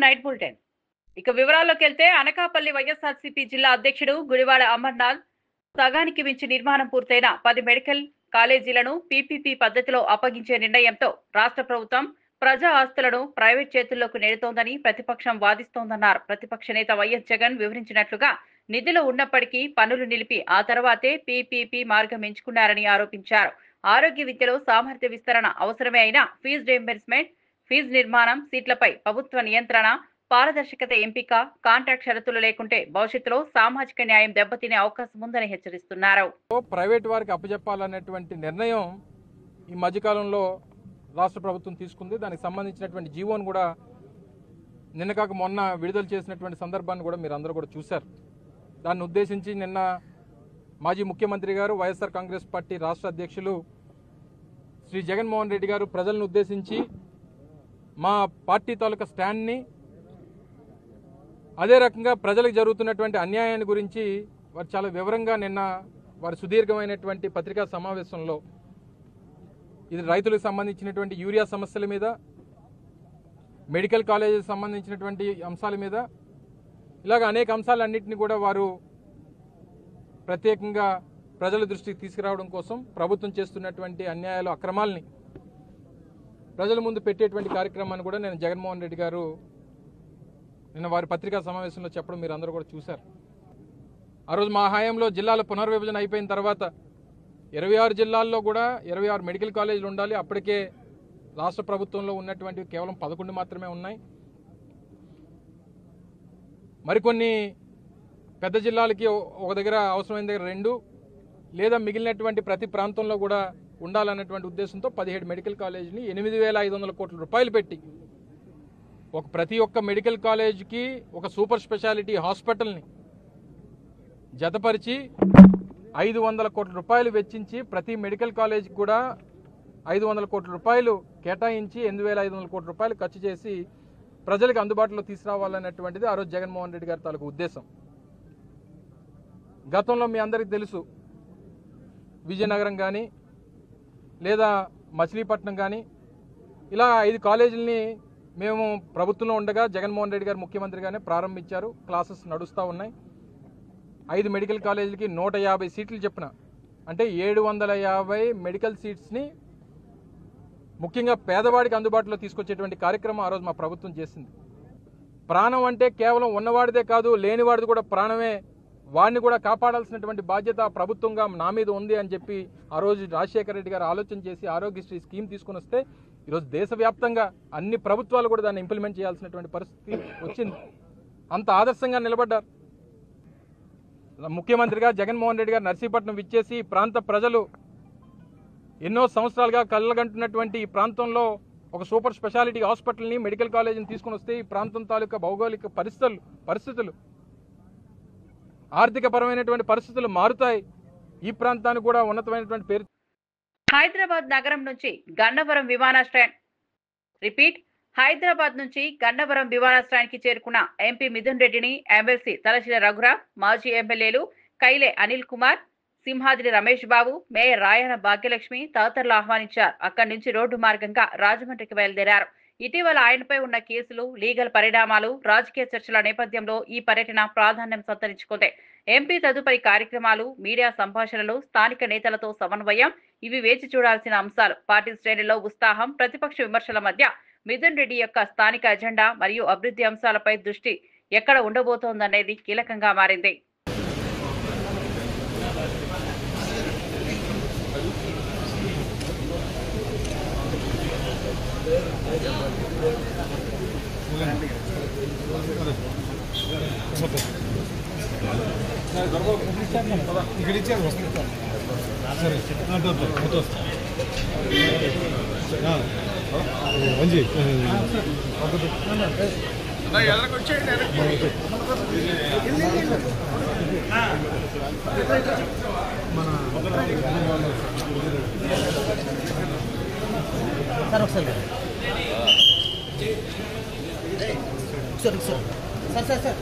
Night bulletin. ఇక వివరాల్లోకి వెళ్తే అనకాపల్లి వైఎస్ఆర్సీపీ జిల్లా అధ్యక్షుడు గుడివాడ అమర్నాథ్ సగానికి మించి నిర్మాణం పూర్తయిన 10 మెడికల్ కాలేజీలను పీపీపీ పద్ధతిలో అప్పగించే నిర్ణయంతో రాష్ట్ర ప్రభుత్వం ప్రజా ఆస్తులను ప్రైవేట్ చేతుల్లోకి నెడుతోందని ప్రతిపక్షం వాదిస్తోందన్నారు. ప్రతిపక్ష నేత వైఎస్ జగన్ వివరించినట్లుగా నిధులు ఉన్నప్పటికీ పనులు నిలిపి ఆ తర్వాతే పీపీపీ మార్గం ఎంచుకున్నారని ఆరోపించారు. ఆరోగ్య విద్యలో సామర్థ్య విస్తరణ అవసరమే అయినా ఫీజు రీయింబర్స్మెంట్, ఫీజు నిర్మాణం, సీట్లపై ప్రభుత్వ నియంత్రణ, పారదర్శకత ఎంపిక, కాంట్రాక్ట్ షరతులు లేకుంటే భవిష్యత్తులో సామాజిక న్యాయం దెబ్బతినే అవకాశం ఉందని హెచ్చరిస్తున్నారు. ప్రైవేట్ వారికి అప్పచెప్పాలనేటువంటి నిర్ణయం ఈ మధ్యకాలంలో రాష్ట్ర ప్రభుత్వం తీసుకుంది. దానికి సంబంధించినటువంటి జీవోను కూడా నిన్న కాక మొన్న విడుదల చేసినటువంటి సందర్భాన్ని కూడా మీరు అందరూ కూడా చూశారు. దాన్ని ఉద్దేశించి నిన్న మాజీ ముఖ్యమంత్రి గారు, వైఎస్ఆర్ కాంగ్రెస్ పార్టీ రాష్ట్ర అధ్యక్షులు శ్రీ జగన్మోహన్ రెడ్డి గారు ప్రజలను ఉద్దేశించి మా పార్టీ తాలూకా స్టాండ్ని, అదే రకంగా ప్రజలకు జరుగుతున్నటువంటి అన్యాయాన్ని గురించి వారు చాలా వివరంగా నిన్న వారి సుదీర్ఘమైనటువంటి పత్రికా సమావేశంలో ఇది రైతులకు సంబంధించినటువంటి యూరియా సమస్యల మీద, మెడికల్ కాలేజీకి సంబంధించినటువంటి అంశాల మీద, ఇలాగ అనేక అంశాలన్నింటినీ కూడా వారు ప్రత్యేకంగా ప్రజల దృష్టికి తీసుకురావడం కోసం ప్రభుత్వం చేస్తున్నటువంటి అన్యాయాలు, అక్రమాలని ప్రజల ముందు పెట్టేటువంటి కార్యక్రమాన్ని కూడా నేను జగన్మోహన్ రెడ్డి గారు నిన్న వారి పత్రికా సమావేశంలో చెప్పడం మీరు అందరూ కూడా చూశారు. ఆ రోజు మా హయాంలో జిల్లాల పునర్విభజన అయిపోయిన తర్వాత 26 జిల్లాల్లో కూడా 26 మెడికల్ కాలేజీలు ఉండాలి. అప్పటికే రాష్ట్ర ప్రభుత్వంలో ఉన్నటువంటివి కేవలం 11 మాత్రమే ఉన్నాయి. మరికొన్ని పెద్ద జిల్లాలకి ఒక దగ్గర అవసరమైన దగ్గర 2 లేదా మిగిలినటువంటి ప్రతి ప్రాంతంలో కూడా ఉండాలన్నటువంటి ఉద్దేశంతో 17 మెడికల్ కాలేజీని 8,500 కోట్ల రూపాయలు పెట్టి ప్రతి ఒక్క మెడికల్ కాలేజీకి ఒక సూపర్ స్పెషాలిటీ హాస్పిటల్ని జతపరిచి 500 కోట్ల రూపాయలు వెచ్చించి ప్రతి మెడికల్ కాలేజీకి కూడా 500 కోట్ల రూపాయలు కేటాయించి 8,500 కోట్ల రూపాయలు ఖర్చు చేసి ప్రజలకు అందుబాటులో తీసుకురావాలన్నటువంటిది ఆ రోజు జగన్మోహన్ రెడ్డి గారి తాలూకు ఉద్దేశం. గతంలో మీ అందరికీ తెలుసు, విజయనగరం కానీ లేదా మచిలీపట్నం కానీ ఇలా 5 కాలేజీలని మేము ప్రభుత్వంలో ఉండగా జగన్మోహన్ రెడ్డి గారు ముఖ్యమంత్రిగానే ప్రారంభించారు. క్లాసెస్ నడుస్తూ ఉన్నాయి. 5 మెడికల్ కాలేజీలకి 150 సీట్లు చెప్పిన, అంటే 750 మెడికల్ సీట్స్ని ముఖ్యంగా పేదవాడికి అందుబాటులో తీసుకొచ్చేటువంటి కార్యక్రమం ఆ రోజు మా ప్రభుత్వం చేసింది. ప్రాణం అంటే కేవలం ఉన్నవాడిదే కాదు, లేనివాడిది కూడా ప్రాణమే. వాడిని కూడా కాపాడాల్సినటువంటి బాధ్యత ప్రభుత్వంగా నా మీద ఉంది అని చెప్పి ఆ రోజు రాజశేఖర రెడ్డి గారు ఆలోచన చేసి ఆరోగ్యశ్రీ స్కీమ్ తీసుకుని వస్తే ఈరోజు దేశవ్యాప్తంగా అన్ని ప్రభుత్వాలు కూడా దాన్ని ఇంప్లిమెంట్ చేయాల్సినటువంటి పరిస్థితి వచ్చింది. అంత ఆదర్శంగా నిలబడ్డారు. ముఖ్యమంత్రిగా జగన్మోహన్ రెడ్డి గారు నర్సీపట్నం విచ్చేసి ప్రాంత ప్రజలు ఎన్నో సంవత్సరాలుగా కళ్ళగంటున్నటువంటి ఈ ప్రాంతంలో ఒక సూపర్ స్పెషాలిటీ హాస్పిటల్ని, మెడికల్ కాలేజీని తీసుకుని వస్తే ఈ ప్రాంతం తాలూకా భౌగోళిక పరిస్థితులు ఆర్థిక పరమైనటువంటి పరిస్థితులు మారుతాయి. ఈ ప్రాంతానికి కూడా ఉన్నతమైనటువంటి పేరు. హైదరాబాద్ నగరం నుంచి గన్నవరం విమానాశ్రయానికి చేరుకున్న ఎంపీ మిథున్ రెడ్డిని ఎమ్మెల్సీ తలశిల రఘురాం, మాజీ ఎమ్మెల్యేలు కైలే అనిల్ కుమార్, సింహాద్రి రమేష్ బాబు, మేయర్ రాయన భాగ్యలక్ష్మి తదితరులు ఆహ్వానించారు. అక్కడి నుంచి రోడ్డు మార్గంగా రాజమండ్రికి బయలుదేరారు. ఇటీవల ఆయనపై ఉన్న కేసులు, లీగల్ పరిణామాలు, రాజకీయ చర్చల నేపథ్యంలో ఈ పర్యటన ప్రాధాన్యం సంతరించుకుంది. ఎంపీ తదుపరి కార్యక్రమాలు, మీడియా సంభాషణలు, స్థానిక నేతలతో సమన్వయం ఇవి వేచి చూడాల్సిన అంశాలు. పార్టీ శ్రేణుల్లో ఉత్సాహం, ప్రతిపక్ష విమర్శల మధ్య మిథున్ రెడ్డి యొక్క స్థానిక అజెండా మరియు అభివృద్ధి అంశాలపై దృష్టి ఎక్కడ ఉండబోతోందనేది కీలకంగా మారింది. సార్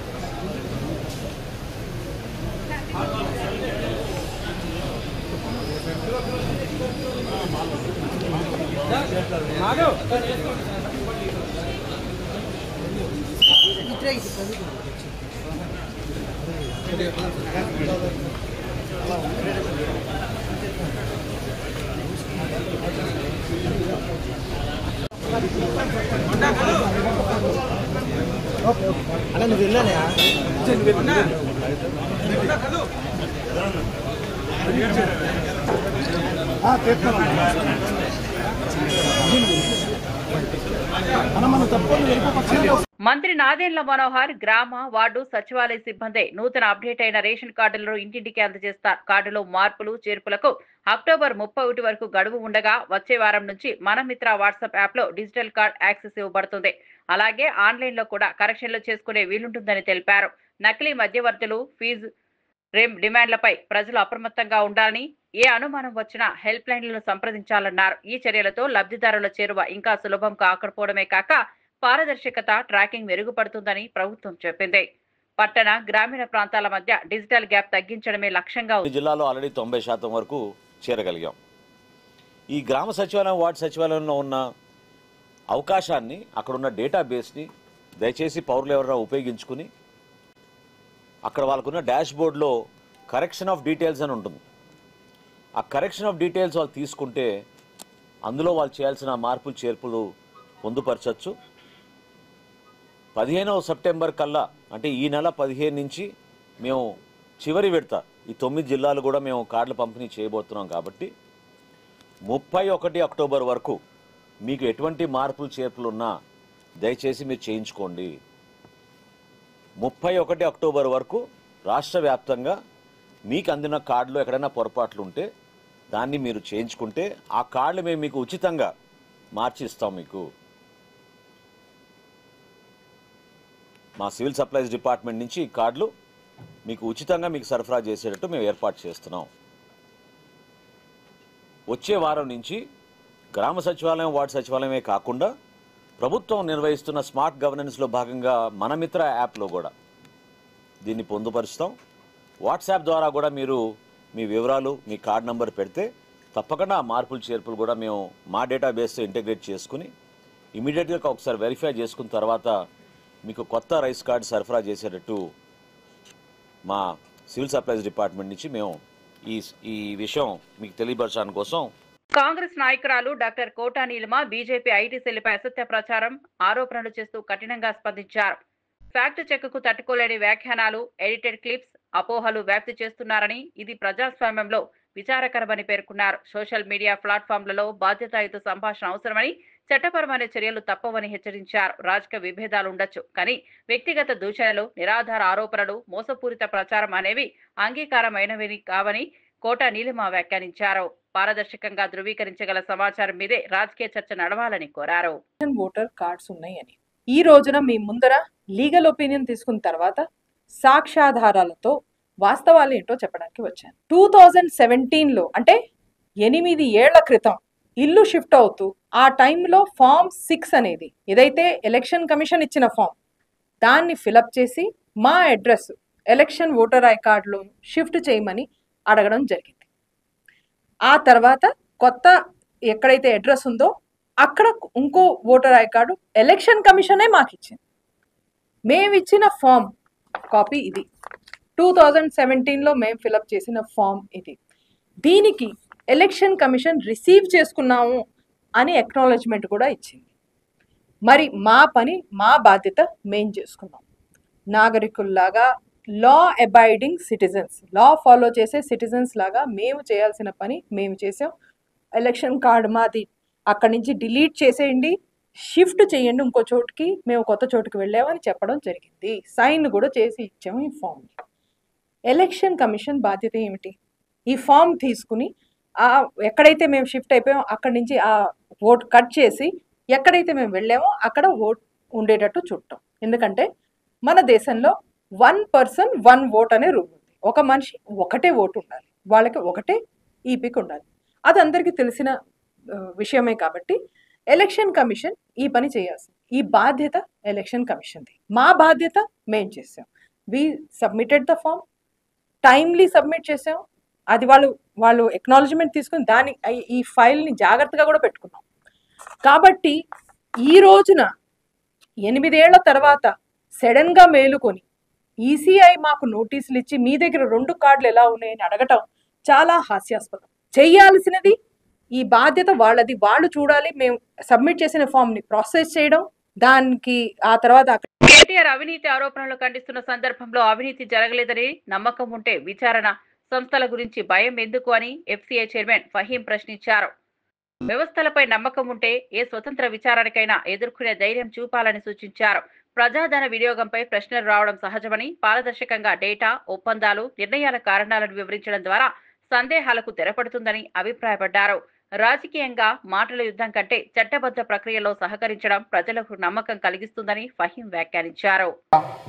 మాధవ్ అలా నువ్వు వెళ్ళానే మంత్రి నాదెండ్ల మనోహర్ గ్రామ వార్డు సచివాలయ సిబ్బంది నూతన అప్డేట్ అయిన రేషన్ కార్డులను ఇంటింటికి అందజేస్తారు. కార్డులో మార్పులు చేర్పులకు అక్టోబర్ 31 వరకు గడువు ఉండగా వచ్చే వారం నుంచి మనమిత్ర వాట్సాప్ యాప్ లో డిజిటల్ కార్డ్ యాక్సెస్ ఇవ్వబడుతుంది. అలాగే ఆన్లైన్ లో కూడా కరెక్షన్లు చేసుకునే వీలుంటుందని తెలిపారు. నకిలీ మధ్యవర్తులు ఫీజు డిమాండ్లపై ప్రజలు అప్రమత్తంగా ఉండాలని, ఏ అనుమానం వచ్చినా హెల్ప్ లైన్లను సంప్రదించాలన్నారు. ఈ చర్యలతో లబ్ధిదారుల చేరువ ఇంకా సులభం కాకపోవడమే కాక పారదర్శకత, ట్రాకింగ్ మెరుగుపడుతుందని ప్రభుత్వం చెప్పింది. పట్టణ, గ్రామీణ ప్రాంతాల మధ్య డిజిటల్ గ్యాప్ తగ్గించడమే లక్ష్యంగా ఉంది. జిల్లాలో ఆల్రెడీ 90% వరకు చేరగలిగాం. ఈ గ్రామ సచివాలయం, వార్డు సచివాలయంలో ఉన్న అవకాశాన్ని, అక్కడున్న డేటాబేస్ని దయచేసి పౌరులు ఎవరైనా ఉపయోగించుకుని అక్కడ వాళ్ళకున్న డాష్ బోర్డ్లో కరెక్షన్ ఆఫ్ డీటెయిల్స్ అని ఉంటుంది. ఆ కరెక్షన్ ఆఫ్ డీటెయిల్స్ వాళ్ళు తీసుకుంటే అందులో వాళ్ళు చేయాల్సిన మార్పులు చేర్పులు పొందుపరచచ్చు. 15వ సెప్టెంబర్ కల్లా, అంటే ఈ నెల 15 నుంచి మేము చివరి విడత ఈ 9 జిల్లాలు కూడా మేము కార్డుల పంపిణీ చేయబోతున్నాం. కాబట్టి 31 అక్టోబర్ వరకు మీకు ఎటువంటి మార్పులు చేర్పులు ఉన్నా దయచేసి మీరు చేయించుకోండి. 31 అక్టోబర్ వరకు రాష్ట్ర వ్యాప్తంగా మీకు అందిన కార్డులో ఎక్కడైనా పొరపాట్లు ఉంటే దాన్ని మీరు చేయించుకుంటే ఆ కార్డులు మేము మీకు ఉచితంగా మార్చి ఇస్తాం. మీకు మా సివిల్ సప్లైస్ డిపార్ట్మెంట్ నుంచి ఈ కార్డులు మీకు ఉచితంగా మీకు సరఫరా చేసేటట్టు మేము ఏర్పాటు చేస్తున్నాం. వచ్చే వారం నుంచి గ్రామ సచివాలయం, వార్డు సచివాలయమే కాకుండా ప్రభుత్వం నిర్వహిస్తున్న స్మార్ట్ గవర్నెన్స్లో భాగంగా మనమిత్ర యాప్లో కూడా దీన్ని పొందుపరుస్తాం. వాట్సాప్ ద్వారా కూడా మీరు మీ వివరాలు, మీ కార్డ్ నెంబర్ పెడితే తప్పకుండా ఆ మార్పులు చేర్పులు కూడా మేము మా డేటాబేస్తో ఇంటిగ్రేట్ చేసుకుని ఇమీడియట్గా ఒకసారి వెరిఫై చేసుకున్న తర్వాత మీకు కొత్త రైస్ కార్డు సరఫరా చేసేటట్టు మా సివిల్ సప్లైస్ డిపార్ట్మెంట్ నుంచి మేము ఈ విషయం మీకు తెలియపరచడానికి కోసం. కాంగ్రెస్ నాయకురాలు doctor Kota Neelima BJP IT సెల్పై అసత్య ప్రచారం, ఆరోపణలు చేస్తూ కఠినంగా స్పందించారు. ఫ్యాక్ట్ చెక్కు తట్టుకోలేని వ్యాఖ్యానాలు, ఎడిటెడ్ క్లిప్స్, అపోహలు వ్యాప్తి చేస్తున్నారని, ఇది ప్రజాస్వామ్యంలో విచారకరమని పేర్కొన్నారు. సోషల్ మీడియా ప్లాట్ఫామ్లలో బాధ్యతాయుత సంభాషణ అవసరమని, చట్టపరమైన చర్యలు తప్పవని హెచ్చరించారు. రాజకీయ విభేదాలు ఉండొచ్చు, కానీ వ్యక్తిగత దూషణలు, నిరాధార ఆరోపణలు, మోసపూరిత ప్రచారం అనేవి అంగీకారమైనవి కావని కోటా నీలిమ వ్యాఖ్యానించారు. పారదర్శకంగా ధృవీకరించగల సమాచారం మీదే రాజకీయ చర్చ నడవాలని కోరారు. ఓటర్ కార్డ్స్ ఉన్నాయని ఈ రోజున మీ ముందర లీగల్ ఒపీనియన్ తీసుకున్న తర్వాత సాక్ష్యాధారాలతో వాస్తవాలు ఏంటో చెప్పడానికి వచ్చాను. 2017లో అంటే 8 ఏళ్ల క్రితం ఇల్లు షిఫ్ట్ అవుతూ ఆ టైంలో ఫామ్ 6 అనేది ఏదైతే ఎలక్షన్ కమిషన్ ఇచ్చిన ఫామ్ దాన్ని ఫిలప్ చేసి మా అడ్రస్ ఎలక్షన్ ఓటర్ ఐ కార్డులో షిఫ్ట్ చేయమని అడగడం జరిగింది. ఆ తర్వాత కొత్త ఎక్కడైతే అడ్రస్ ఉందో అక్కడ ఇంకో ఓటర్ ఐ కార్డు ఎలక్షన్ కమిషనే మాకు ఇచ్చింది. మేము ఇచ్చిన ఫామ్ కాపీ ఇది. 2017లో మేము ఫిలప్ చేసిన ఫామ్ ఇది. దీనికి ఎలక్షన్ కమిషన్ రిసీవ్ చేసుకున్నాము అని అక్నాలెడ్జ్మెంట్ కూడా ఇచ్చింది. మరి మా పని, మా బాధ్యత మేం చేసుకున్నాం. నాగరికుల్లాగా, law abiding citizens, law follow చేసే సిటిజన్స్ లాగా మేము చేయాల్సిన పని మేము చేసాం. ఎలక్షన్ కార్డు మాది అక్కడి నుంచి డిలీట్ చేసేయండి, షిఫ్ట్ చేయండి ఇంకో చోటుకి, మేము కొత్త చోటుకి వెళ్ళామని చెప్పడం జరిగింది. సైన్ కూడా చేసి ఇచ్చాము ఈ ఫామ్. ఎలక్షన్ కమిషన్ బాధ్యత ఏమిటి? ఈ ఫామ్ తీసుకుని ఎక్కడైతే మేము షిఫ్ట్ అయిపోయామో అక్కడి నుంచి ఆ ఓట్ కట్ చేసి ఎక్కడైతే మేము వెళ్ళామో అక్కడ ఓట్ ఉండేటట్టు చూడటం. ఎందుకంటే మన దేశంలో 1 person 1 vote అనే రూల్ ఉంది. ఒక మనిషి ఒకటే ఓటు ఉండాలి, వాళ్ళకి ఒకటే ఈపిక్ ఉండాలి. అది అందరికీ తెలిసిన విషయమే. కాబట్టి ఎలక్షన్ కమిషన్ ఈ పని చేయాల్సింది. ఈ బాధ్యత ఎలక్షన్ కమిషన్ది. మా బాధ్యత మేం చేసాం. We submitted the form, timely submit చేసాం. అది వాళ్ళు ఎక్నాలజ్మెంట్ తీసుకుని దాని ఈ ఫైల్ని జాగ్రత్తగా కూడా పెట్టుకున్నాం. కాబట్టి ఈ రోజున 8 ఏళ్ల తర్వాత సడన్గా మేలుకొని ఈసీఐ మాకు నోటీసులు ఇచ్చి మీ దగ్గర 2 కార్డులు ఎలా ఉన్నాయని అడగటం చాలా హాస్యాస్పదం. చేయాల్సినది ఈ బాధ్యత వాళ్ళది, వాళ్ళు చూడాలి. మేము సబ్మిట్ చేసిన ఫామ్ని ప్రాసెస్ చేయడం, దానికి ఆ తర్వాత కేటీఆర్ అవినీతి ఆరోపణలు ఖండిస్తున్న సందర్భంలో అవినీతి జరగలేదని నమ్మకం ఉంటే విచారణ సంస్థల గురించి భయం ఎందుకు అని ఎఫ్సీఐ చైర్మన్ ఫహీం ప్రశ్నించారు. వ్యవస్థలపై నమ్మకం ఉంటే ఏ స్వతంత్ర విచారణకైనా ఎదుర్కొనే ధైర్యం చూపాలని సూచించారు. ప్రజాధన వినియోగంపై ప్రశ్నలు రావడం సహజమని, పారదర్శకంగా డేటా, ఒప్పందాలు, నిర్ణయాల కారణాలను వివరించడం ద్వారా సందేహాలకు తెరపడుతుందని అభిప్రాయపడ్డారు. రాజకీయంగా మాటల యుద్ధం కంటే చట్టబద్ధ ప్రక్రియలో సహకరించడం ప్రజలకు నమ్మకం కలిగిస్తుందని ఫహీం వ్యాఖ్యానించారు.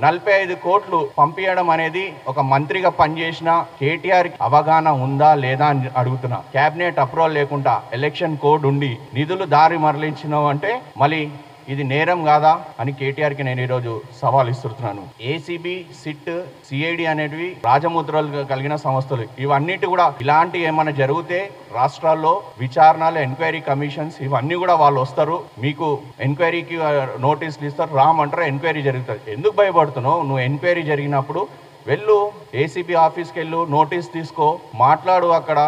45 కోట్లు పంపించడం అనేది ఒక మంత్రిగా పనిచేసిన కేటీఆర్ అవగాహన ఉందా లేదా అని అడుగుతున్నా. కేబినెట్ అప్రూవల్ లేకుండా ఎలక్షన్ కోడ్ ఉండి నిధులు దారి మరలించినావు అంటే మళ్ళీ ఇది నేరం కాదా అని కేటీఆర్కి నేను ఈరోజు సవాల్ ఇస్తున్నాను. ఏసీబీ, సిట్, సిఐడి అనేటివి రాజముద్రలు కలిగిన సంస్థలు. ఇవన్నిటి కూడా ఇలాంటి ఏమైనా జరిగితే రాష్ట్రాల్లో విచారణలు, ఎంక్వైరీ కమిషన్స్ ఇవన్నీ కూడా వాళ్ళు వస్తారు, మీకు ఎంక్వైరీకి నోటీసులు ఇస్తారు, రామంటారు, ఎంక్వైరీ జరుగుతుంది. ఎందుకు భయపడుతున్నావు? నువ్వు ఎంక్వైరీ జరిగినప్పుడు వెళ్ళు, ఏసీబీ ఆఫీస్కి వెళ్ళు, నోటీస్ తీసుకో, మాట్లాడు. అక్కడ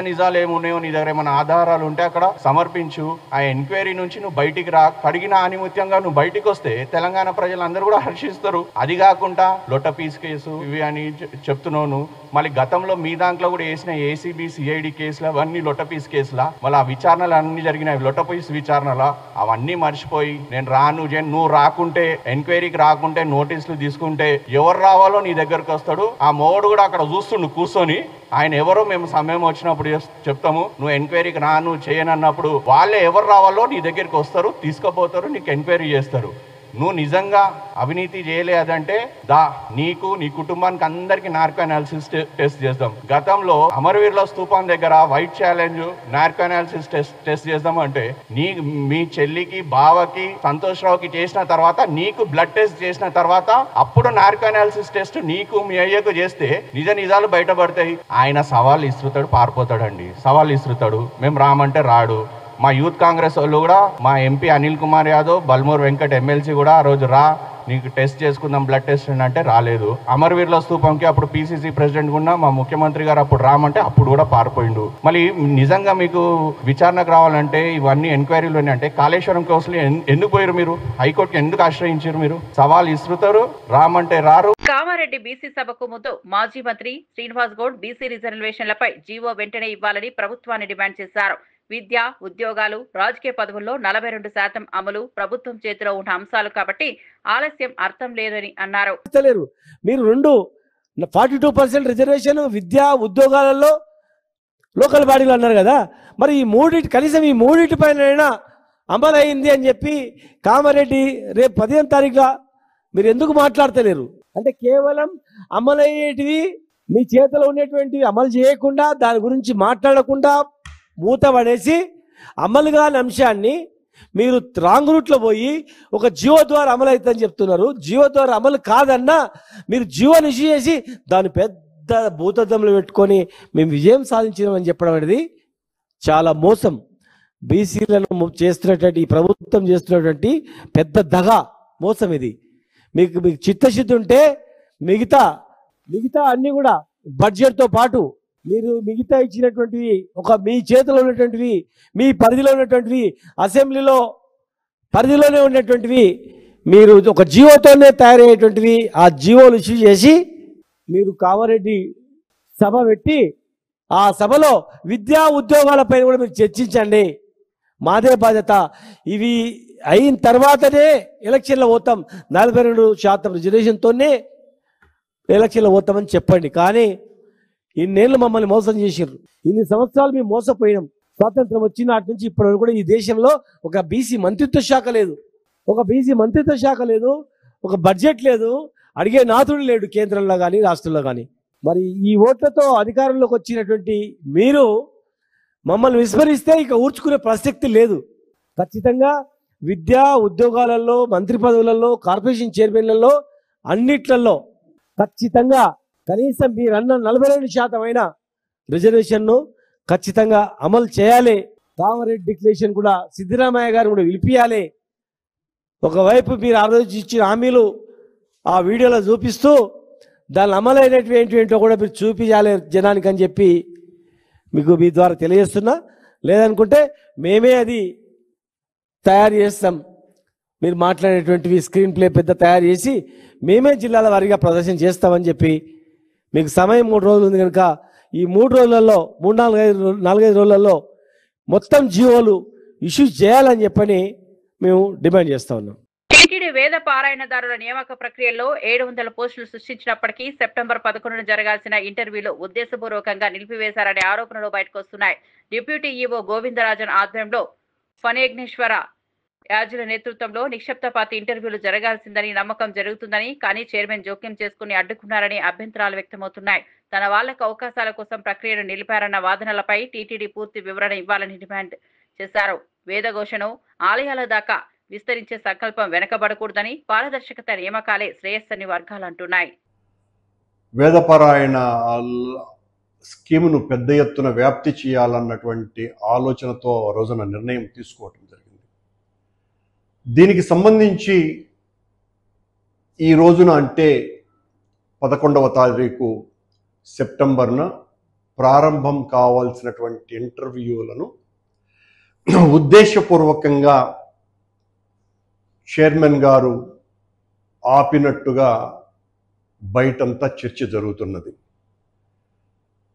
నిజాలు ఏమున్నాయో నీ దగ్గర ఏమైనా ఆధారాలు ఉంటే అక్కడ సమర్పించు. ఆ ఎంక్వైరీ నుంచి నువ్వు బయటికి రా. కడిగిన ఆనిముత్యంగా నువ్వు బయటికి వస్తే తెలంగాణ ప్రజలందరూ కూడా హర్షిస్తారు. అది కాకుండా లొట్ట పీస్ కేసు ఇవి అని చెప్తున్నావు. మళ్ళీ గతంలో మీ దాంట్లో కూడా వేసిన ఏసీబీ, సిఐడి కేసులు అవన్నీ లొట్ట పీస్ కేసులా? మళ్ళీ ఆ విచారణలు అన్ని జరిగినాయి లొట్ట పీస్ విచారణలా? అవన్నీ మర్చిపోయి నేను రాను, నువ్వు రాకుంటే, ఎంక్వైరీకి రాకుంటే, నోటీసులు తీసుకుంటే ఎవరు రావాలో నీ దగ్గరకు వస్తాడు. ఆ మోడు కూడా అక్కడ చూస్తుండు కూర్చొని. ఆయన ఎవరో మేము సమయం వచ్చినప్పుడు చెప్తాము, నువ్వు ఎంక్వైరీకి రా, నువ్వు చేయనన్నప్పుడు వాళ్ళే ఎవరు రావాలో నీ దగ్గరికి వస్తారు, తీసుకుపోతారు, నీకు ఎంక్వైరీ చేస్తారు. నువ్వు నిజంగా అవినీతి చేయలేదంటే నీకు, నీ కుటుంబానికి అందరికి నార్కో అనాలిసిస్ టెస్ట్ చేద్దాం. గతంలో అమరవీరుల స్తూపం దగ్గర white challenge narco analysis test చేద్దాం అంటే మీ చెల్లికి, బావకి, సంతోష్ రావుకి చేసిన తర్వాత, నీకు బ్లడ్ టెస్ట్ చేసిన తర్వాత అప్పుడు నార్కో అనాలిసిస్ టెస్ట్ నీకు, మీ అయ్యకు చేస్తే నిజాలు బయటపడతాయి. ఆయన సవాల్ ఇస్తుతాడు, పారిపోతాడండి. సవాల్ ఇస్తుతాడు, మేము రామంటే రాడు. మా యూత్ కాంగ్రెస్ వాళ్ళు కూడా, మా ఎంపీ అనిల్ కుమార్ యాదవ్, బల్మూర్ వెంకట్ ఎమ్మెల్సీ కూడా ఆ రోజు రా, నీకు టెస్ట్ చేసుకుందాం, బ్లడ్ టెస్ట్ అంటే రాలేదు. అమరవీరుల స్తూపంకి అప్పుడు పీసీసీ ప్రెసిడెంట్ కూడా మా ముఖ్యమంత్రి గారు అప్పుడు రామంటే అప్పుడు కూడా పారిపోయిండు. మళ్ళీ నిజంగా మీకు విచారణకు రావాలంటే, ఇవన్నీ ఎంక్వైరీలు అంటే కాళేశ్వరం కోసం ఎందుకు పోయారు మీరు? హైకోర్టుకి ఎందుకు ఆశ్రయించారు మీరు? సవాల్ ఇస్తుతారు, రామంటే రారు. కామారెడ్డి బీసీ సభకు ముందు మాజీ మంత్రి శ్రీనివాస్ గౌడ్ బీసీ రిజర్వేషన్లపై జీవో వెంటనే ఇవ్వాలని ప్రభుత్వాన్ని డిమాండ్ చేశారు. విద్య, ఉద్యోగాలు, రాజకీయ పదవుల్లో 42% అమలు ప్రభుత్వం చేతిలో ఉన్న అంశాలు కాబట్టి ఆలస్యం అర్థం లేదని అన్నారు. మీరు 42% రిజర్వేషన్ విద్య, ఉద్యోగాలలో లోకల్ బాడీలు అన్నారు కదా, మరి ఈ మూడింటి, కనీసం ఈ మూడింటిపైన అమలు అయింది అని చెప్పి కామారెడ్డి రేపు 15వ తారీఖుగా మీరు ఎందుకు మాట్లాడతలేరు? అంటే కేవలం అమలు అయ్యేటివి, మీ చేతిలో ఉండేటువంటివి అమలు చేయకుండా, దాని గురించి మాట్లాడకుండా మూత పడేసి, అమలు కాని అంశాన్ని మీరు రాంగ్ రూట్లో పోయి ఒక జియో ద్వారా అమలు అవుతుందని చెప్తున్నారు. జియో ద్వారా అమలు కాదన్నా మీరు జియోని ఇష్యూ చేసి దాని పెద్ద భూతద్దంలో పెట్టుకొని మేము విజయం సాధించినామని చెప్పడం అనేది చాలా మోసం. బీసీలను చేస్తున్నటువంటి, ఈ ప్రభుత్వం చేస్తున్నటువంటి పెద్ద దగా, మోసం ఇది. మీకు చిత్తశుద్ధి ఉంటే మిగతా అన్ని కూడా బడ్జెట్తో పాటు మీరు మిగతా ఇచ్చినటువంటివి, ఒక మీ చేతిలో ఉన్నటువంటివి, మీ పరిధిలో ఉన్నటువంటివి, అసెంబ్లీలో పరిధిలోనే ఉన్నటువంటివి, మీరు ఒక జియోతోనే తయారయ్యేటువంటివి, ఆ జియోలు ఇష్యూ చేసి మీరు కామారెడ్డి సభ పెట్టి ఆ సభలో విద్యా ఉద్యోగాలపైన కూడా మీరు చర్చించండి. మాదే బాధ్యత. ఇవి అయిన తర్వాతనే ఎలక్షన్లో పోతాం, 42% రిజర్వేషన్తోనే ఎలక్షన్లో పోతామని చెప్పండి. కానీ ఇన్నేళ్ళు మమ్మల్ని మోసం చేసారు. ఇన్ని సంవత్సరాలు మేము మోసపోయినాం. స్వాతంత్రం వచ్చిన నాటి నుంచి ఇప్పటి వరకు కూడా ఈ దేశంలో ఒక బీసీ మంత్రిత్వ శాఖ లేదు, ఒక బడ్జెట్ లేదు, అడిగే నాథుడు లేడు కేంద్రంలో కానీ రాష్ట్రంలో కానీ. మరి ఈ ఓట్లతో అధికారంలోకి వచ్చినటువంటి మీరు మమ్మల్ని విస్మరిస్తే ఇక ఊర్చుకునే ప్రసక్తి లేదు. ఖచ్చితంగా విద్యా ఉద్యోగాలలో, మంత్రి పదవులలో, కార్పొరేషన్ చైర్మన్లలో, అన్నిట్లలో ఖచ్చితంగా కనీసం మీరన్న 42% అయినా రిజర్వేషన్ను ఖచ్చితంగా అమలు చేయాలి. కామారెడ్డి డిక్లరేషన్ కూడా సిద్ధరామయ్య గారు కూడా పిలిపియాలి. ఒకవైపు మీరు ఆ రోజు ఇచ్చిన హామీలు ఆ వీడియోలో చూపిస్తూ దాని అమలైనటువంటి ఏంటో కూడా మీరు చూపించాలి జనానికి అని చెప్పి మీకు మీ ద్వారా తెలియజేస్తున్నా. లేదనుకుంటే మేమే అది తయారు చేస్తాం. మీరు మాట్లాడేటువంటివి స్క్రీన్ ప్లే పెద్ద తయారు చేసి మేమే జిల్లాల వారీగా ప్రదర్శన చేస్తామని చెప్పి మీకు సమయం 3 రోజులు ఉంది కనుక ఈ 3 రోజులలో 4-5 రోజులలో మొత్తం జీవోలు ఇష్యూ చేయాలని చెప్పని మేము డిమాండ్ చేస్తా ఉన్నాం. టీటీడీ వేద పారాయణదారుల నియామక ప్రక్రియలో 700 పోస్టులు సృష్టించినప్పటికీ సెప్టెంబర్ 11న జరగాల్సిన ఇంటర్వ్యూలు ఉద్దేశపూర్వకంగా నిలిపివేశారనే ఆరోపణలు బయటకు వస్తున్నాయి. డిప్యూటీ ఈవో గోవిందరాజన్ ఆధ్వర్యంలో ఫణేగ్నేశ్వర యాజుల నేతృత్వంలో నిక్షిప్తపాతి ఇంటర్వ్యూలు జరగాల్సిందని నమ్మకం జరుగుతుందని, కానీ చైర్మన్ జోక్యం చేసుకుని అడ్డుకున్నారని అభ్యంతరాలు వ్యక్తమవుతున్నాయి. తన వాళ్లకు అవకాశాల కోసం ప్రక్రియను నిలిపారన్న వాదనలపై టీటీడీ పూర్తి వివరణ ఇవ్వాలని డిమాండ్ చేశారు. వేదఘోషను ఆలయాల దాకా విస్తరించే సంకల్పం వెనకబడకూడదని, పారదర్శకత నియామకాలే శ్రేయస్సని వర్గాలు అంటున్నాయి. వేదపారాయణ స్కీమును పెద్ద ఎత్తున వ్యాప్తి చేయాలన్నటువంటి ఆలోచనతో రోజున నిర్ణయం తీసుకోవటం జరిగింది. దీనికి సంబంధించి ఈ రోజున అంటే 11వ తారీఖు సెప్టెంబర్న ప్రారంభం కావాల్సినటువంటి ఇంటర్వ్యూలను ఉద్దేశపూర్వకంగా చైర్మన్ గారు ఆపినట్టుగా బయటంతా చర్చ జరుగుతున్నది.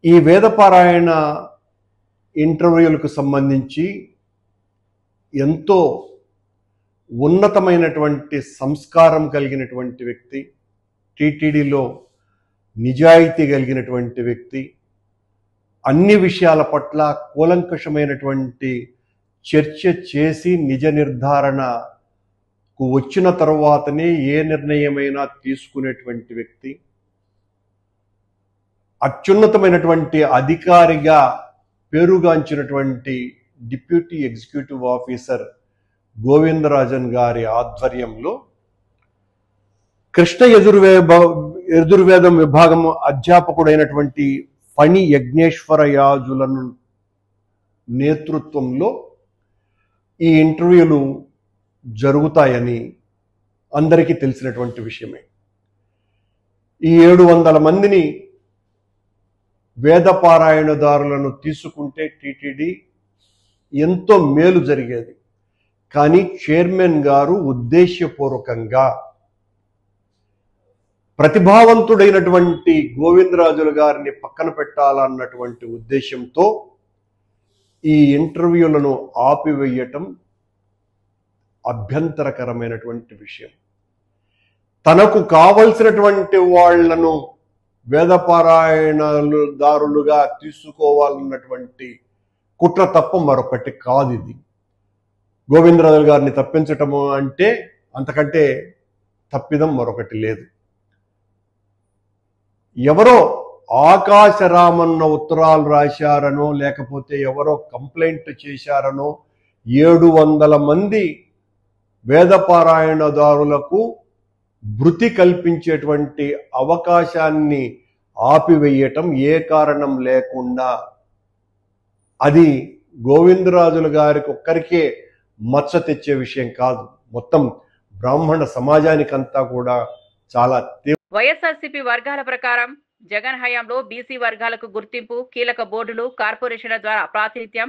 ఈ వేదపారాయణ ఇంటర్వ్యూలకు సంబంధించి ఎంతో ఉన్నతమైనటువంటి సంస్కారం కలిగినటువంటి వ్యక్తి, టీటీడీలో నిజాయితీ కలిగినటువంటి వ్యక్తి, అన్ని విషయాల పట్ల కూలంకషమైనటువంటి చర్చ చేసి నిజ నిర్ధారణకు వచ్చిన తర్వాతనే ఏ నిర్ణయమైనా తీసుకునేటువంటి వ్యక్తి, అత్యున్నతమైనటువంటి అధికారిగా పేరుగాంచినటువంటి డిప్యూటీ ఎగ్జిక్యూటివ్ ఆఫీసర్ గోవిందరాజన్ గారి ఆధ్వర్యంలో కృష్ణ యజుర్వేదం విభాగం అధ్యాపకుడైనటువంటి ఫణి యజ్ఞేశ్వర యాజులను నేతృత్వంలో ఈ ఇంటర్వ్యూలు జరుగుతాయని అందరికీ తెలిసినటువంటి విషయమే. ఈ 700 మందిని వేదపారాయణదారులను తీసుకుంటే టీటీడీ ఎంతో మేలు జరిగేది. కానీ చైర్మన్ గారు ఉద్దేశపూర్వకంగా ప్రతిభావంతుడైనటువంటి గోవిందరాజుల గారిని పక్కన పెట్టాలన్నటువంటి ఉద్దేశంతో ఈ ఇంటర్వ్యూలను ఆపివేయటం అభ్యంతరకరమైనటువంటి విషయం. తనకు కావలసినటువంటి వాళ్లను వేదపారాయణదారులుగా తీసుకోవాలన్నటువంటి కుట్ర తప్ప మరొకటి కాదు. ఇది గోవిందరాజు గారిని తప్పించటము అంటే అంతకంటే తప్పిదం మరొకటి లేదు. ఎవరో ఆకాశరామన్న ఉత్తరాలు రాశారనో లేకపోతే ఎవరో కంప్లైంట్ చేశారనో 700 మంది వేదపారాయణదారులకు భృతి కల్పించేటువంటి అవకాశాన్ని ఆపివేయటం ఏ కారణం లేకుండా అది గోవిందరాజుల గారికి ఒక్కరికే మచ్చ తెచ్చే విషయం కాదు, మొత్తం బ్రాహ్మణ సమాజానికంతా కూడా చాలా వైఎస్ఆర్సీపీ వర్గాల ప్రకారం జగన్ హయాంలో బీసీ వర్గాలకు గుర్తింపు, కీలక బోర్డులు, కార్పొరేషన్ల ద్వారా ప్రాతినిధ్యం,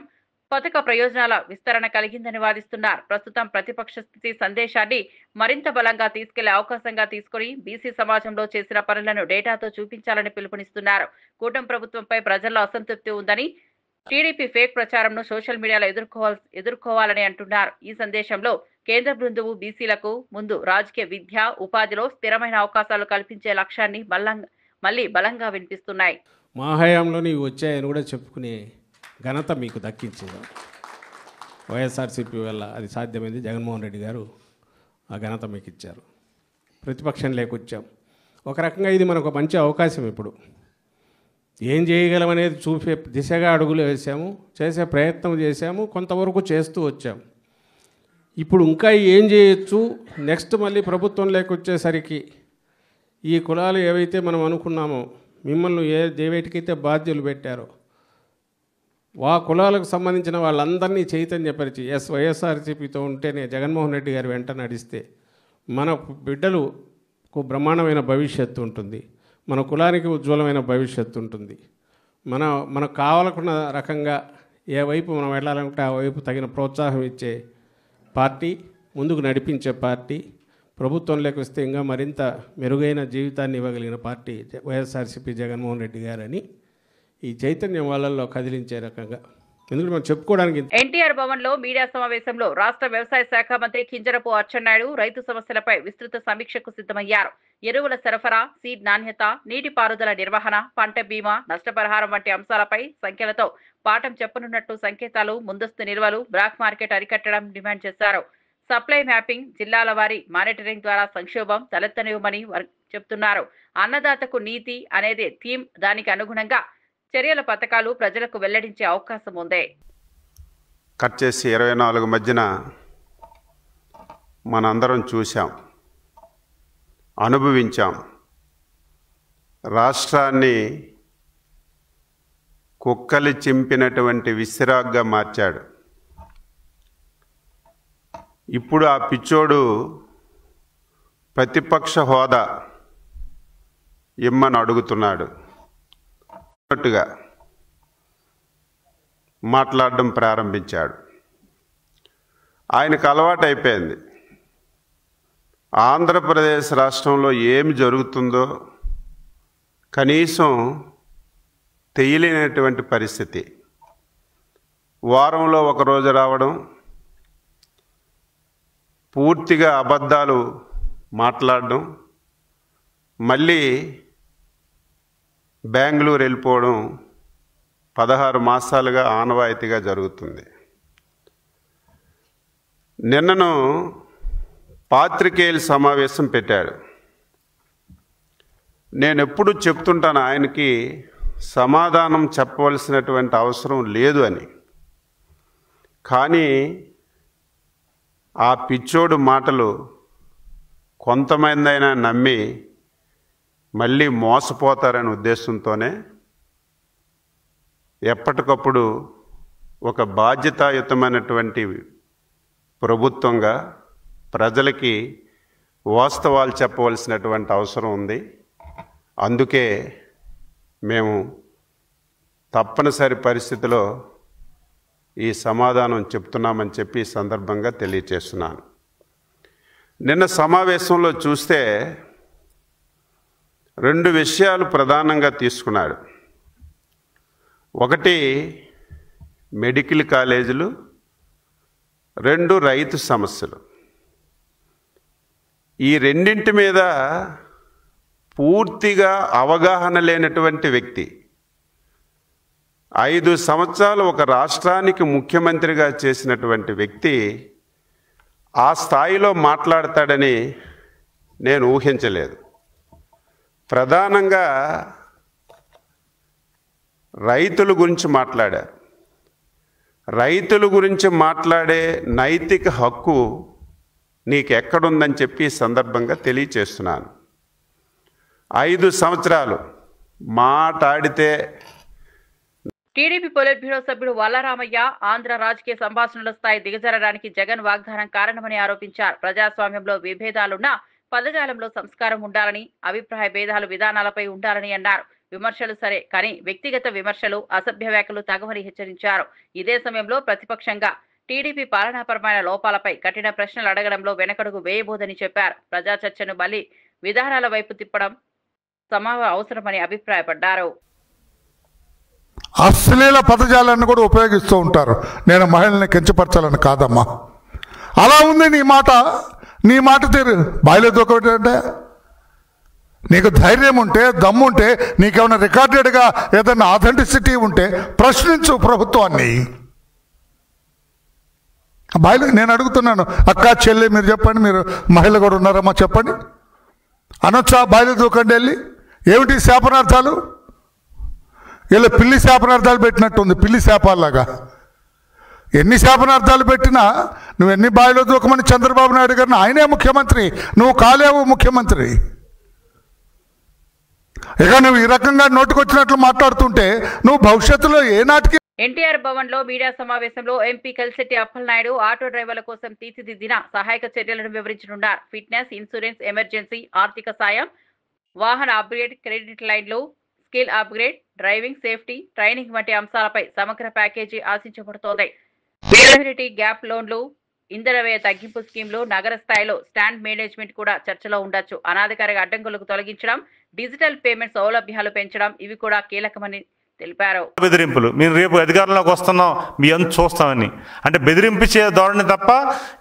పథక ప్రయోజనాల విస్తరణ కలిగిందని వాదిస్తున్నారు. ప్రస్తుతం ప్రతిపక్ష స్థితి సందేశాన్ని మరింత బలంగా తీసుకెళ్లే అవకాశంగా తీసుకుని బీసీ సమాజంలో చేసిన పనులను డేటాతో చూపించాలని పిలుపునిస్తున్నారు. కూటమి ప్రభుత్వంపై ప్రజల్లో అసంతృప్తి ఉందని, టీడీపీ ఫేక్ ప్రచారంను సోషల్ మీడియాలో ఎదుర్కోవాలని అంటున్నారు. ఈ సందేశంలో కేంద్ర బృందువు బీసీలకు ముందు రాజకీయ, విద్య, ఉపాధిలో స్థిరమైన అవకాశాలు కల్పించే లక్ష్యాన్ని మళ్ళీ బలంగా వినిపిస్తున్నాయి. మా హయాంలో నీవు వచ్చాయని కూడా చెప్పుకునే ఘనత మీకు దక్కించింది. వైఎస్ఆర్సీపీ వల్ల అది సాధ్యమైంది. జగన్మోహన్ రెడ్డి గారు ఆ ఘనత మీకు ఇచ్చారు. ప్రతిపక్షం లేకొచ్చాం. ఒక రకంగా ఇది మనకు మంచి అవకాశం. ఇప్పుడు ఏం చేయగలమనేది చూపే దిశగా అడుగులు వేసాము, చేసే ప్రయత్నం చేశాము, కొంతవరకు చేస్తూ వచ్చాము. ఇప్పుడు ఇంకా ఏం చేయొచ్చు, నెక్స్ట్ మళ్ళీ ప్రభుత్వం లేకొచ్చేసరికి ఈ కులాలు ఏవైతే మనం అనుకున్నామో, మిమ్మల్ని దేవేటికైతే బాధ్యులు పెట్టారో ఆ కులాలకు సంబంధించిన వాళ్ళందరినీ చైతన్యపరిచి వైఎస్ఆర్సీపీతో ఉంటేనే జగన్మోహన్ రెడ్డి గారు వెంట నడిస్తే మన బిడ్డలు బ్రహ్మాండమైన భవిష్యత్తు ఉంటుంది, మన కులానికి ఉజ్వలమైన భవిష్యత్తు ఉంటుంది. మనకు కావాలనుకున్న రకంగా ఏ వైపు మనం వెళ్ళాలంటే ఆ వైపు తగిన ప్రోత్సాహం ఇచ్చే పార్టీ, ముందుకు నడిపించే పార్టీ, ప్రభుత్వంలోకి వస్తే ఇంకా మరింత మెరుగైన జీవితాన్ని ఇవ్వగలిగిన పార్టీ వైఎస్ఆర్సీపీ జగన్మోహన్ రెడ్డి గారని ఈ చైతన్యం వాళ్ళల్లో కదిలించే రకంగా, ఎందుకంటే మనం చెప్పుకోవడానికి. ఎన్టీఆర్ భవన్ లో మీడియా సమావేశంలో రాష్ట్ర వ్యవసాయ శాఖ మంత్రి కింజరపు అచ్చెన్నాయుడు రైతు సమస్యలపై విస్తృత సమీక్షకు సిద్ధమయ్యారు. ఎరువుల సరఫరా, సీడ్ నాణ్యత, నీటిపారుదల నిర్వహణ, పంట బీమా, నష్టపరిహారం వంటి అంశాలపై సంఖ్యలతో పాఠం చెప్పనున్నట్టు సంకేతాలు, ముందస్తు నిల్వలు, బ్లాక్ మార్కెట్ అరికట్టడం డిమాండ్ చేశారు. సప్లై మ్యాపింగ్, జిల్లాల వారీ మానిటరింగ్ ద్వారా సంక్షోభం తలెత్తనివ్వమని చెప్తున్నారు. అన్నదాతకు నీతి అనేది థీమ్. దానికి అనుగుణంగా చర్యల పథకాలు ప్రజలకు వెల్లడించే అవకాశం ఉంది. కట్ చేసి 24 మధ్యన మనందరం చూసాం, అనుభవించాం. రాష్ట్రాన్ని కుక్కలి చింపినటువంటి విసిరాగ్గా మార్చాడు. ఇప్పుడు ఆ పిచ్చోడు ప్రతిపక్ష హోదా ఇమ్మని అడుగుతున్నాడు అన్నట్టుగా మాట్లాడడం ప్రారంభించాడు. ఆయనకు అలవాటు అయిపోయింది. ఆంధ్రప్రదేశ్ రాష్ట్రంలో ఏమి జరుగుతుందో కనీసం తెలియలేనటువంటి పరిస్థితి. వారంలో ఒకరోజు రావడం, పూర్తిగా అబద్ధాలు మాట్లాడడం, మళ్ళీ బెంగళూరు వెళ్ళిపోవడం 16 మాసాలుగా ఆనవాయితీగా జరుగుతుంది. నిన్నను పాత్రికేయుల సమావేశం పెట్టాడు. నేను ఎప్పుడు చెప్తుంటాను ఆయనకి సమాధానం చెప్పవలసినటువంటి అవసరం లేదు అని. కానీ ఆ పిచ్చోడు మాటలు కొంతమందైనా నమ్మి మళ్ళీ మోసపోతారనే ఉద్దేశంతోనే ఎప్పటికప్పుడు ఒక బాధ్యతాయుతమైనటువంటి ప్రభుత్వంగా ప్రజలకి వాస్తవాలు చెప్పవలసినటువంటి అవసరం ఉంది. అందుకే మేము తప్పనిసరి పరిస్థితిలో ఈ సమాధానం చెప్తున్నామని చెప్పి ఈ సందర్భంగా తెలియచేస్తున్నాను. నిన్న సమావేశంలో చూస్తే 2 విషయాలు ప్రధానంగా తీసుకున్నాడు. ఒకటి మెడికల్ కాలేజీలు, 2 రైతు సమస్యలు. ఈ రెండింటి మీద పూర్తిగా అవగాహన లేనటువంటి వ్యక్తి 5 సంవత్సరాలు ఒక రాష్ట్రానికి ముఖ్యమంత్రిగా చేసినటువంటి వ్యక్తి ఆ స్థాయిలో మాట్లాడతాడని నేను ఊహించలేదు. ప్రధానంగా రైతుల గురించి మాట్లాడారు. రైతుల గురించి మాట్లాడే నైతిక హక్కు నీకు ఎక్కడుందని చెప్పి ఈ సందర్భంగా తెలియచేస్తున్నాను. 5 సంవత్సరాలు మాట్లాడితే టీడీపీ పొలిట్ బ్యూరో సభ్యుడు వల్లరామయ్య ఆంధ్ర రాజకీయ సంభాషణల స్థాయి దిగజారడానికి జగన్ వాగ్దానం కారణమని ఆరోపించారు. ప్రజాస్వామ్యంలో విభేదాలున్నా పదజాలంలో సంస్కారం ఉండాలని, అభిప్రాయ భేదాలు విధానాలపై ఉండాలని అన్నారు. విమర్శలు సరే, కానీ వ్యక్తిగత విమర్శలు, అసభ్య వ్యాఖ్యలు తగవని హెచ్చరించారు. ఇదే సమయంలో ప్రతిపక్షంగా టీడీపీ పాలనాపరమైన లోపాలపై కఠిన ప్రశ్నలు అడగడంలో వెనకడుగు వేయబోదని చెప్పారు. ప్రజా చర్చను బలి విధానాల వైపు తిప్పడం అవసరమని అభిప్రాయపడ్డారు. అశ్లీల పదజాలాన్ని కూడా ఉపయోగిస్తూ ఉంటారు. నేను మహిళల్ని కించపరచాలని కాదమ్మా. అలా ఉంది నీ మాట తీరు. బాయిలో దూకంటే నీకు ధైర్యం ఉంటే, దమ్ముంటే, నీకేమైనా రికార్డెడ్గా ఏదైనా ఆథెంటిసిటీ ఉంటే ప్రశ్నించు ప్రభుత్వాన్ని. బాయిలో నేను అడుగుతున్నాను, అక్క చెల్లి మీరు చెప్పండి, మీరు మహిళ కూడా ఉన్నారమ్మా చెప్పండి, అనొచ్చా బాయిలో దూకండి వెళ్ళి? ఏమిటి శాపనార్థాలు? ఇలా పిల్లి శాపనార్థాలు పెట్టినట్టుంది, పిల్లి శాపాల్లాగా. ఎన్ని శాపనార్థాలు పెట్టినా నువ్వు ఎన్ని బాయిలో దూకమని చంద్రబాబు నాయుడు గారిని, ఆయనే ముఖ్యమంత్రి, నువ్వు కాలేవు ముఖ్యమంత్రి. ఇక నువ్వు ఈ రకంగా నోటికొచ్చినట్లు మాట్లాడుతుంటే నువ్వు భవిష్యత్తులో ఏ నాటికి ఎన్టీఆర్ భవన్ లో మీడియా సమావేశంలో ఎంపీ కలిశెట్టి అప్పలనాయుడు ఆటో డ్రైవర్ల కోసం తీర్చిదిద్దిన సహాయక చర్యలను వివరించనున్నారు. ఫిట్నెస్, ఇన్సూరెన్స్, ఎమర్జెన్సీ, ఆర్థిక సాయం, వాహన అప్గ్రేడ్, క్రెడిట్ లైన్లు, skill upgrade, driving safety, training వంటి అంశాలపై సమగ్ర ప్యాకేజీ ఆశించబడుతోంది. కమ్యూనిటీ గ్యాప్ లోన్లు, ఇంధన వ్యయ తగ్గింపు స్కీమ్లు, నగర స్థాయిలో స్టాండ్ మేనేజ్మెంట్ కూడా చర్చలో ఉండొచ్చు. అనాధికారిక అడ్డంకులకు తొలగించడం, డిజిటల్ పేమెంట్ సౌలభ్యాలు పెంచడం ఇవి కూడా కీలకమని తెలిపారు. బెదిరింపులు, మేము రేపు అధికారంలోకి వస్తున్నాం మీ అంత చూస్తామని అంటే బెదిరింపించే ధోరణి తప్ప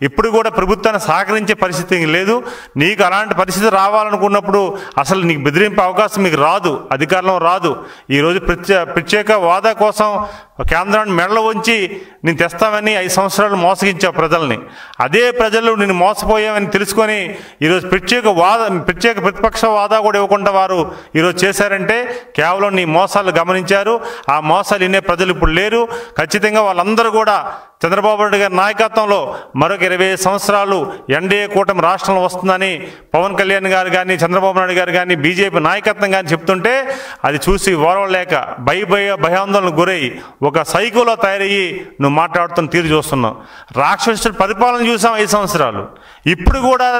ఇప్పుడు కూడా ప్రభుత్వాన్ని సహకరించే పరిస్థితి లేదు. నీకు అలాంటి పరిస్థితి రావాలనుకున్నప్పుడు అసలు నీకు బెదిరింపే అవకాశం మీకు రాదు, అధికారంలో రాదు. ఈరోజు ప్రత్యేక హోదా కోసం కేంద్రాన్ని మెడలో ఉంచి నేను తెస్తామని 5 సంవత్సరాలు మోసగించావు ప్రజల్ని. అదే ప్రజలు నేను మోసపోయామని తెలుసుకొని ఈరోజు ప్రత్యేక ప్రతిపక్ష హోదా కూడా ఇవ్వకుండా వారు ఈరోజు చేశారంటే కేవలం నీ మోసాలు గమనించారు. ఆ మోసాలు వినే ప్రజలు ఇప్పుడు లేరు. ఖచ్చితంగా వాళ్ళందరూ కూడా చంద్రబాబు నాయుడు గారి నాయకత్వంలో మరొక 25 సంవత్సరాలు ఎన్డీఏ కూటమి రాష్ట్రంలో వస్తుందని పవన్ కళ్యాణ్ గారు కానీ, చంద్రబాబు నాయుడు గారు కానీ, బీజేపీ నాయకత్వం కానీ చెప్తుంటే అది చూసి ఓర్వలేక భయాందోళనకు గురై ఒక సైకోలో తయారయ్యి నువ్వు మాట్లాడుతున్న తీరు చూస్తున్నావు. రాక్షసుడు పరిపాలన చూసాం 5 సంవత్సరాలు. ఇప్పుడు కూడా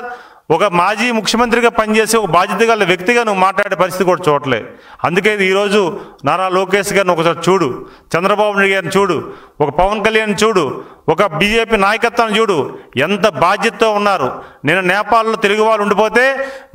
ఒక మాజీ ముఖ్యమంత్రిగా పనిచేసే ఒక బాధ్యత గల వ్యక్తిగా నువ్వు మాట్లాడే పరిస్థితి కూడా చూడలేదు. అందుకే ఈరోజు నారా లోకేష్ గారిని ఒకసారి చూడు, చంద్రబాబు నాయుడు గారిని చూడు, ఒక పవన్ కళ్యాణ్ చూడు, ఒక బీజేపీ నాయకత్వాన్ని చూడు, ఎంత బాధ్యతతో ఉన్నారు. నేను నేపాల్లో తెలుగు వాళ్ళు ఉండిపోతే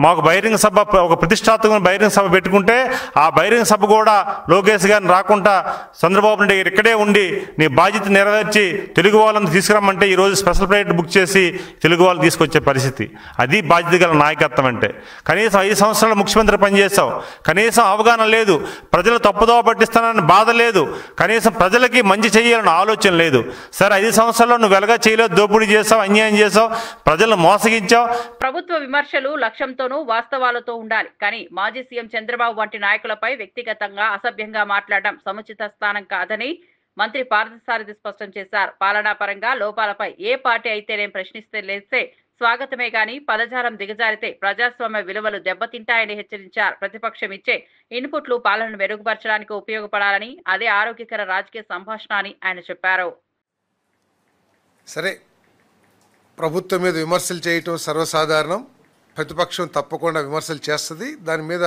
మాకు బహిరంగ సభ, ఒక ప్రతిష్టాత్మకమైన బహిరంగ సభ పెట్టుకుంటే ఆ బహిరంగ సభ కూడా లోకేష్ గారిని రాకుండా చంద్రబాబు నాయుడు గారు ఇక్కడే ఉండి నీ బాధ్యత నెరవేర్చి తెలుగు వాళ్ళని తీసుకురమ్మంటే ఈరోజు స్పెషల్ ఫ్లైట్ బుక్ చేసి తెలుగు వాళ్ళు తీసుకొచ్చే పరిస్థితి. అది బాధ్యత గల నాయకత్వం అంటే. కనీసం 5 సంవత్సరాలు ముఖ్యమంత్రి పనిచేస్తావు, కనీసం అవగాహన లేదు, ప్రజలు తప్పుదోవ పట్టిస్తానని బాధ లేదు, కనీసం ప్రజలకి మంచి చేయాలని ఆలోచన లేదు. సరే 5 సంవత్సరాల్లో నువ్వు వెలగా చేయలేదు, దోపిడీ చేసావు, అన్యాయం చేసావు, ప్రజలను మోసగించావు. ప్రభుత్వ విమర్శలు లక్ష్యంతోనూ వాస్తవాలతో ఉండాలి. కానీ మాజీ సీఎం చంద్రబాబు వంటి నాయకులపై వ్యక్తిగతంగా అసభ్యంగా మాట్లాడడం సముచిత స్థానం కాదని మంత్రి పార్థసారథి స్పష్టం చేశారు. పాలనా పరంగా లోపాలపై ఏ పార్టీ అయితేనేం ప్రశ్నిస్తే లేస్తే స్వాగతమే గాని పదజాలం దిగజారితే ప్రజాస్వామ్య విలువలు దెబ్బతింటాయని హెచ్చరించారు. ప్రతిపక్షం ఇచ్చే ఇన్పుట్లు పాలనను మెరుగుపరచడానికి ఉపయోగపడాలని, అదే ఆరోగ్యకర రాజకీయ సంభాషణ అని ఆయన చెప్పారు. సరే, ప్రభుత్వం మీద విమర్శలు చేయటం సర్వసాధారణం. ప్రతిపక్షం తప్పకుండా విమర్శలు చేస్తుంది. దాని మీద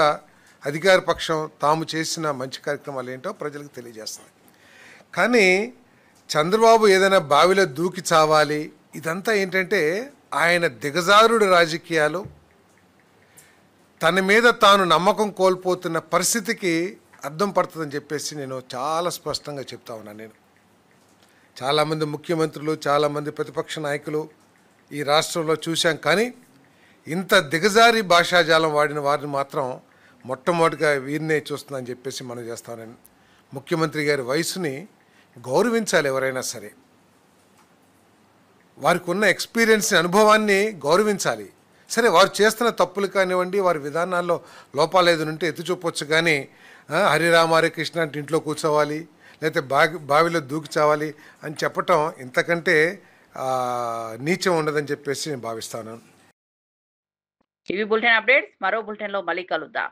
అధికార పక్షం తాము చేసిన మంచి కార్యక్రమాలు ఏంటో ప్రజలకు తెలియజేస్తుంది. కానీ చంద్రబాబు ఏదైనా బావిలో దూకి చావాలి, ఇదంతా ఏంటంటే ఆయన దిగజారుడు రాజకీయాలు, తన మీద తాను నమ్మకం కోల్పోతున్న పరిస్థితికి అర్థం పడుతుందని చెప్పేసి నేను చాలా స్పష్టంగా చెప్తా ఉన్నాను. నేను చాలామంది ముఖ్యమంత్రులు, చాలామంది ప్రతిపక్ష నాయకులు ఈ రాష్ట్రంలో చూశాం. కానీ ఇంత దిగజారి భాషాజాలం వాడిన వారిని మాత్రం మొట్టమొదటిగా వీరినే చూస్తుందని చెప్పేసి మనం చేస్తానని. ముఖ్యమంత్రి గారి వయసుని గౌరవించాలి ఎవరైనా సరే. వారికి ఉన్న ఎక్స్పీరియన్స్ని, అనుభవాన్ని గౌరవించాలి. సరే, వారు చేస్తున్న తప్పులు కానివ్వండి, వారి విధానాల్లో లోపాలు ఏదైనా ఉంటే ఎత్తి చూపొచ్చు. కానీ హరిరామారే కృష్ణ అంటే ఇంట్లో కూర్చోవాలి, లేకపోతే బావిలో దూకి చావాలి అని చెప్పటం ఇంతకంటే నీచం ఉండదని చెప్పేసి నేను భావిస్తాను. టీవీ బులెటిన్ అప్డేట్స్ మరో బులెటిన్లో మళ్ళీ కలుద్దాం.